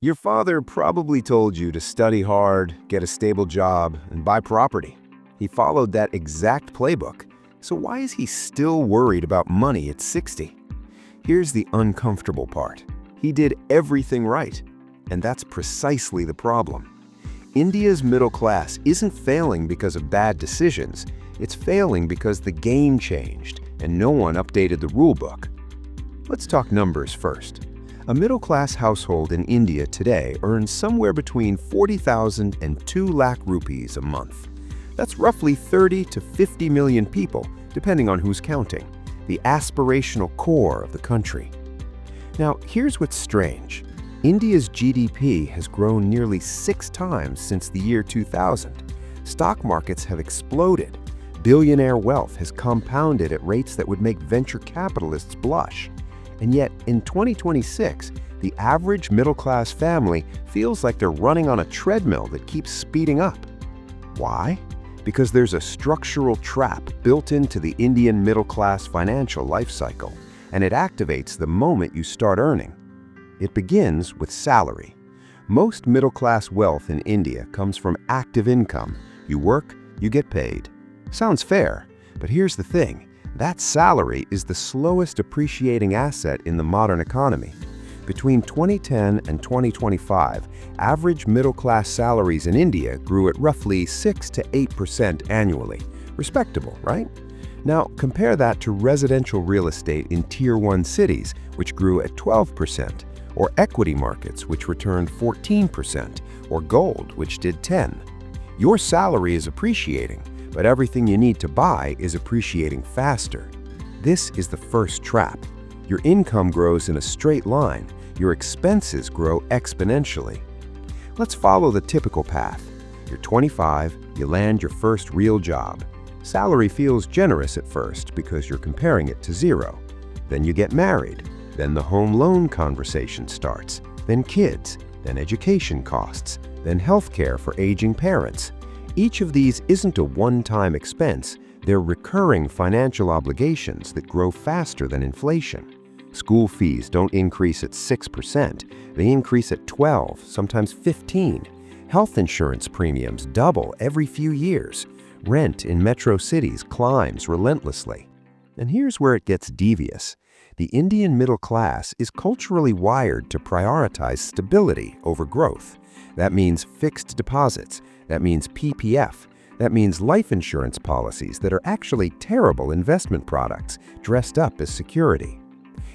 Your father probably told you to study hard, get a stable job, and buy property. He followed that exact playbook. So why is he still worried about money at 60? Here's the uncomfortable part. He did everything right. And that's precisely the problem. India's middle class isn't failing because of bad decisions. It's failing because the game changed and no one updated the rulebook. Let's talk numbers first. A middle-class household in India today earns somewhere between 40,000 and 2 lakh rupees a month. That's roughly 30 to 50 million people, depending on who's counting, the aspirational core of the country. Now, here's what's strange. India's GDP has grown nearly 6 times since the year 2000. Stock markets have exploded. Billionaire wealth has compounded at rates that would make venture capitalists blush. And yet, in 2026, the average middle-class family feels like they're running on a treadmill that keeps speeding up. Why? Because there's a structural trap built into the Indian middle-class financial life cycle, and it activates the moment you start earning. It begins with salary. Most middle-class wealth in India comes from active income. You work, you get paid. Sounds fair, but here's the thing. That salary is the slowest appreciating asset in the modern economy. Between 2010 and 2025, average middle-class salaries in India grew at roughly 6 to 8% annually. Respectable, right? Now, compare that to residential real estate in Tier 1 cities, which grew at 12%, or equity markets, which returned 14%, or gold, which did 10%. Your salary is appreciating, but everything you need to buy is appreciating faster. This is the first trap. Your income grows in a straight line. Your expenses grow exponentially. Let's follow the typical path. You're 25, you land your first real job. Salary feels generous at first because you're comparing it to zero. Then you get married. Then the home loan conversation starts. Then kids. Then education costs. Then healthcare for aging parents. Each of these isn't a one-time expense. They're recurring financial obligations that grow faster than inflation. School fees don't increase at 6%. They increase at 12, sometimes 15. Health insurance premiums double every few years. Rent in metro cities climbs relentlessly. And here's where it gets devious. The Indian middle class is culturally wired to prioritize stability over growth. That means fixed deposits. That means PPF. That means life insurance policies that are actually terrible investment products dressed up as security.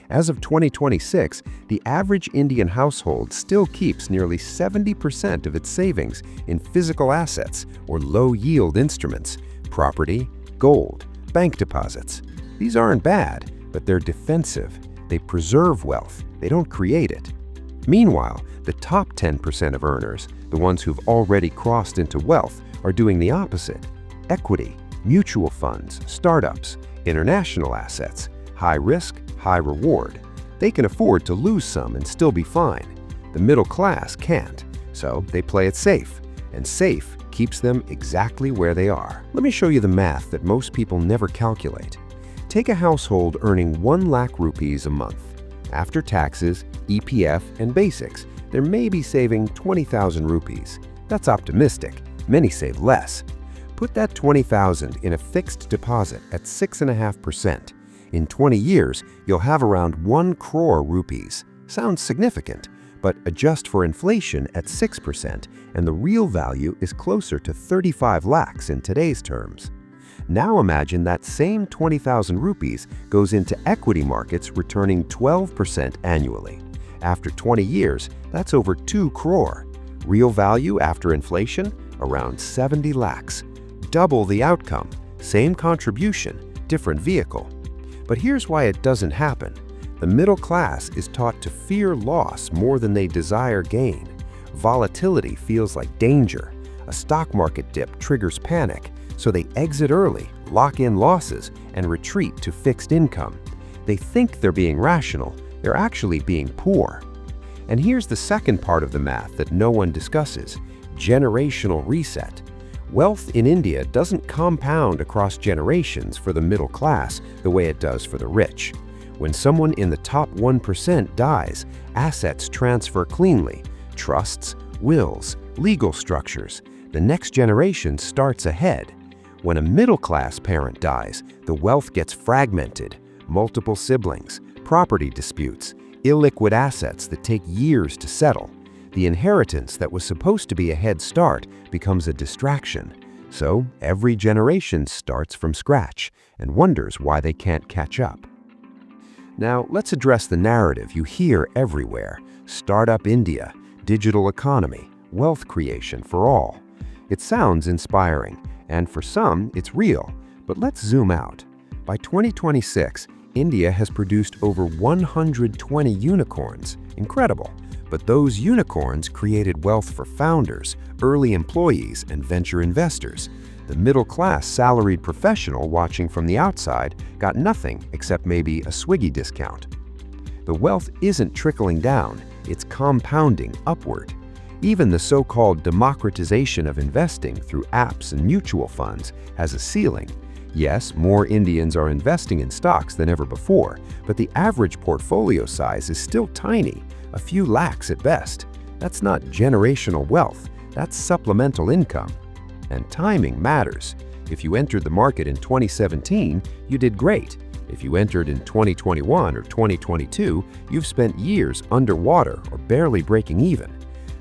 As of 2026, the average Indian household still keeps nearly 70% of its savings in physical assets or low-yield instruments, property, gold, bank deposits. These aren't bad, but they're defensive. They preserve wealth. They don't create it. Meanwhile, the top 10% of earners, the ones who've already crossed into wealth, are doing the opposite. Equity, mutual funds, startups, international assets, high risk, high reward. They can afford to lose some and still be fine. The middle class can't, so they play it safe, and safe keeps them exactly where they are. Let me show you the math that most people never calculate. Take a household earning 1 lakh rupees a month. After taxes, EPF, and basics, they're maybe saving 20,000 rupees. That's optimistic. Many save less. Put that 20,000 in a fixed deposit at 6.5%. In 20 years, you'll have around 1 crore rupees. Sounds significant, but adjust for inflation at 6%, and the real value is closer to 35 lakhs in today's terms. Now imagine that same 20,000 rupees goes into equity markets returning 12% annually. After 20 years, that's over 2 crore. Real value after inflation? Around 70 lakhs. Double the outcome. Same contribution, different vehicle. But here's why it doesn't happen. The middle class is taught to fear loss more than they desire gain. Volatility feels like danger. A stock market dip triggers panic, so they exit early, lock in losses, and retreat to fixed income. They think they're being rational. They're actually being poor. And here's the second part of the math that no one discusses: generational reset. Wealth in India doesn't compound across generations for the middle class the way it does for the rich. When someone in the top 1% dies, assets transfer cleanly. Trusts, wills, legal structures. The next generation starts ahead. When a middle-class parent dies, the wealth gets fragmented. Multiple siblings, property disputes, illiquid assets that take years to settle. The inheritance that was supposed to be a head start becomes a distraction. So every generation starts from scratch and wonders why they can't catch up. Now, let's address the narrative you hear everywhere: Startup India, digital economy, wealth creation for all. It sounds inspiring, and for some, it's real. But let's zoom out. By 2026, India has produced over 120 unicorns. Incredible. But those unicorns created wealth for founders, early employees, and venture investors. The middle-class salaried professional watching from the outside got nothing except maybe a Swiggy discount. The wealth isn't trickling down, it's compounding upward. Even the so-called democratization of investing through apps and mutual funds has a ceiling. Yes, more Indians are investing in stocks than ever before, but the average portfolio size is still tiny, a few lakhs at best. That's not generational wealth, that's supplemental income. And timing matters. If you entered the market in 2017, you did great. If you entered in 2021 or 2022, you've spent years underwater or barely breaking even.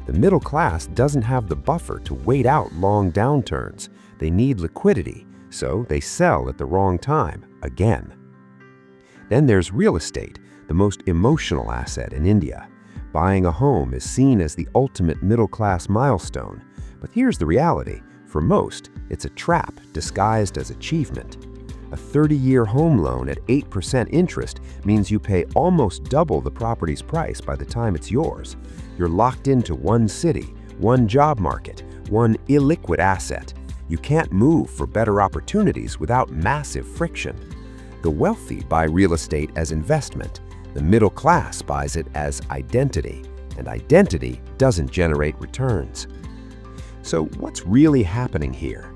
The middle class doesn't have the buffer to wait out long downturns. They need liquidity, so they sell at the wrong time, again. Then there's real estate, the most emotional asset in India. Buying a home is seen as the ultimate middle-class milestone. But here's the reality. For most, it's a trap disguised as achievement. A 30-year home loan at 8% interest means you pay almost double the property's price by the time it's yours. You're locked into one city, one job market, one illiquid asset. You can't move for better opportunities without massive friction. The wealthy buy real estate as investment. The middle class buys it as identity, and identity doesn't generate returns. So what's really happening here?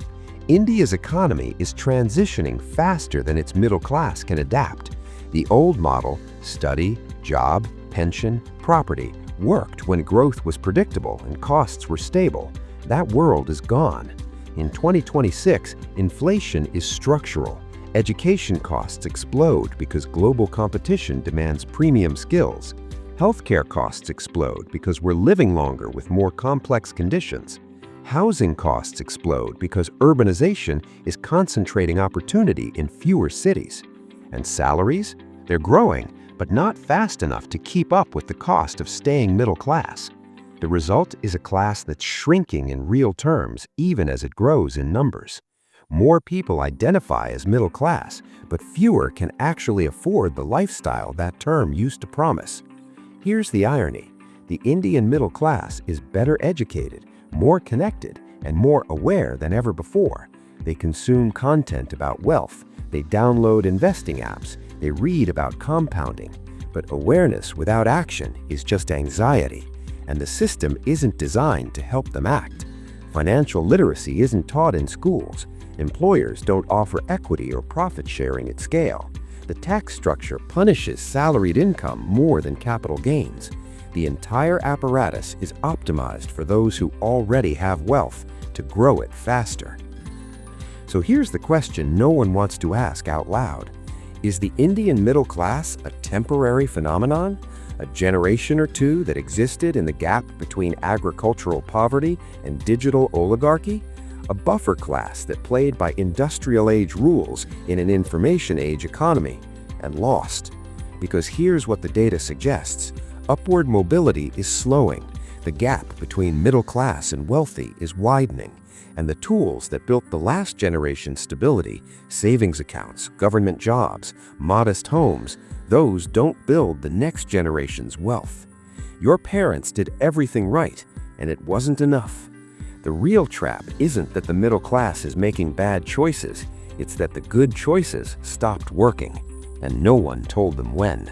India's economy is transitioning faster than its middle class can adapt. The old model, study, job, pension, property, worked when growth was predictable and costs were stable. That world is gone. In 2026, inflation is structural. Education costs explode because global competition demands premium skills. Healthcare costs explode because we're living longer with more complex conditions. Housing costs explode because urbanization is concentrating opportunity in fewer cities. And salaries? They're growing, but not fast enough to keep up with the cost of staying middle class. The result is a class that's shrinking in real terms, even as it grows in numbers. More people identify as middle class, but fewer can actually afford the lifestyle that term used to promise. Here's the irony. The Indian middle class is better educated, more connected, and more aware than ever before. They consume content about wealth, they download investing apps, they read about compounding. But awareness without action is just anxiety, and the system isn't designed to help them act. Financial literacy isn't taught in schools. Employers don't offer equity or profit sharing at scale. The tax structure punishes salaried income more than capital gains. The entire apparatus is optimized for those who already have wealth to grow it faster. So here's the question no one wants to ask out loud. Is the Indian middle class a temporary phenomenon? A generation or two that existed in the gap between agricultural poverty and digital oligarchy? A buffer class that played by industrial-age rules in an information-age economy and lost. Because here's what the data suggests. Upward mobility is slowing. The gap between middle class and wealthy is widening. And the tools that built the last generation's stability, savings accounts, government jobs, modest homes, those don't build the next generation's wealth. Your parents did everything right, and it wasn't enough. The real trap isn't that the middle class is making bad choices, it's that the good choices stopped working, and no one told them when.